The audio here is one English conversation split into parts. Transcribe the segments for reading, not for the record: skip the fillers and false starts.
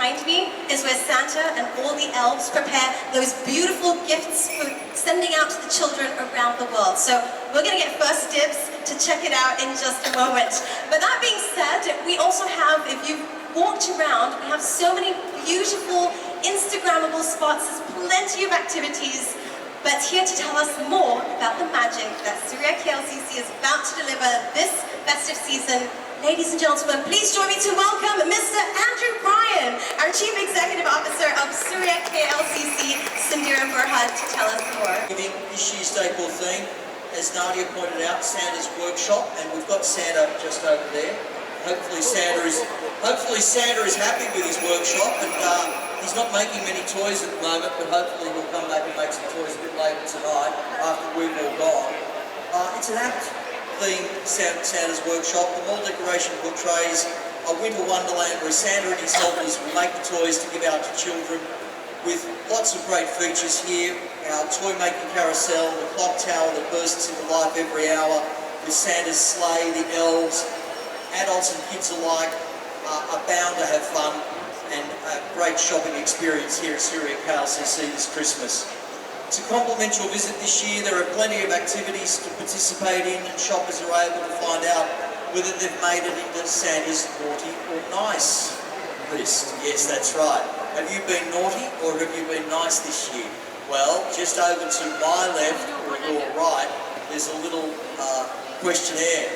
behind me is where Santa and all the elves prepare those beautiful gifts for sending out to the children around the world. So we're going to get first dibs to check it out in just a moment. But that being said, we also have, if you've walked around, we have so many beautiful Instagrammable spots. There's plenty of activities. But here to tell us more about the magic that Suria KLCC is about to deliver this festive season, ladies and gentlemen, please join me to welcome Mr. Andrew Bryan, our Chief Executive Officer of Suria KLCC, Sindhira Burhad, to tell us more. This year's decor theme, as Nadia pointed out, Santa's workshop, and we've got Santa just over there. Hopefully Santa is happy with his workshop, and he's not making many toys at the moment, but hopefully he'll come back and make some toys a bit later tonight after we've all gone. It's an apt theme, Santa's workshop. The mall decoration portrays a winter wonderland where Santa and his helpers will make the toys to give out to children, with lots of great features here. Our toy making carousel, the clock tower that bursts into life every hour, with Santa's sleigh, the elves, adults and kids alike are bound to have fun and a great shopping experience here at Suria KLCC this Christmas. To complement your visit this year, there are plenty of activities to participate in, and shoppers are able to find out whether they've made it into Santa's naughty or nice list. Yes, that's right. Have you been naughty or have you been nice this year? Well, just over to my left or your right, there's a little questionnaire,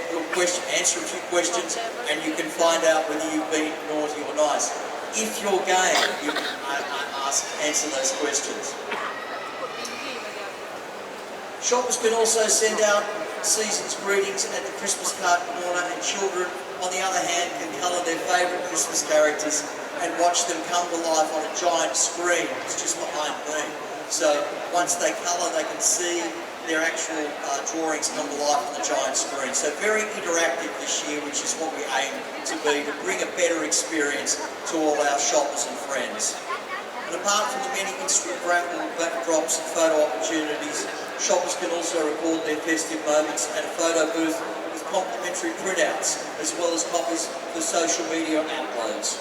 answer a few questions, and you can find out whether you've been naughty or nice. If you're game, you can answer those questions. Shoppers can also send out season's greetings at the Christmas card corner, and children, on the other hand, can colour their favourite Christmas characters and watch them come to life on a giant screen. It's just behind me. So once they colour, they can see their actual drawings come to life on the giant screen. So very interactive this year, which is what we aim to be, to bring a better experience to all our shoppers and friends. And apart from the many Instagrammable backdrops and photo opportunities, shoppers can also record their festive moments at a photo booth with complimentary printouts, as well as copies for social media uploads.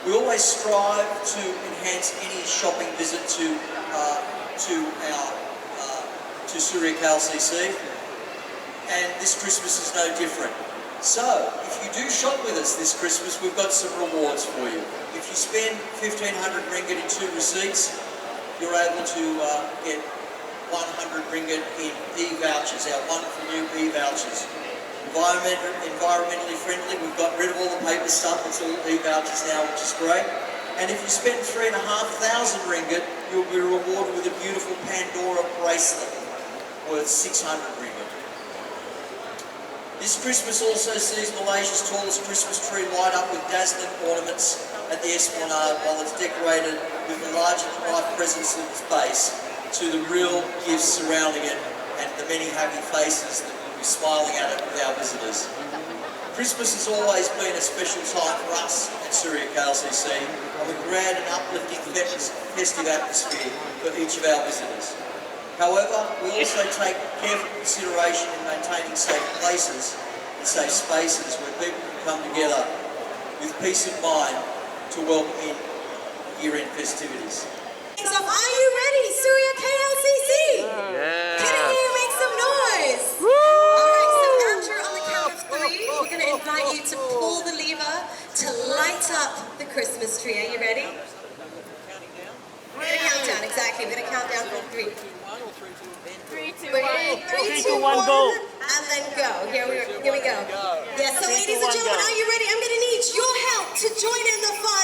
We always strive to enhance any shopping visit to Suria KLCC, and this Christmas is no different. So, if you do shop with us this Christmas, we've got some rewards for you. If you spend 1,500 ringgit in 2 receipts, you're able to get 100 ringgit in e-vouchers, our wonderful new e-vouchers. Environmentally friendly, we've got rid of all the paper stuff, it's all e-vouchers now, which is great. And if you spend 3,500 ringgit, you'll be rewarded with a beautiful Pandora bracelet worth 600 ringgit. This Christmas also sees Malaysia's tallest Christmas tree light up with dazzling ornaments at the Esplanade, while it's decorated with the larger-than-life presence of its base to the real gifts surrounding it and the many happy faces that will be smiling at it with our visitors. Christmas has always been a special time for us at Suria KLCC, and we create an uplifting festive atmosphere for each of our visitors. However, we also take careful consideration in maintaining safe places and safe spaces where people can come together with peace of mind to welcome in year-end festivities. So are you ready, Suria KLCC? Yeah. Can I hear you make some noise? Woo! Alright, so Andrew, on the count of 3, we're going to invite you to pull the lever to light up the Christmas tree. Are you ready? We're going to count down, exactly. We're going to count down from 3. 3, 2, 1. 3, 2, 1, go. And then go. Here we go. Yeah, so ladies and gentlemen, are you ready? I'm going to need your help to join in the fun.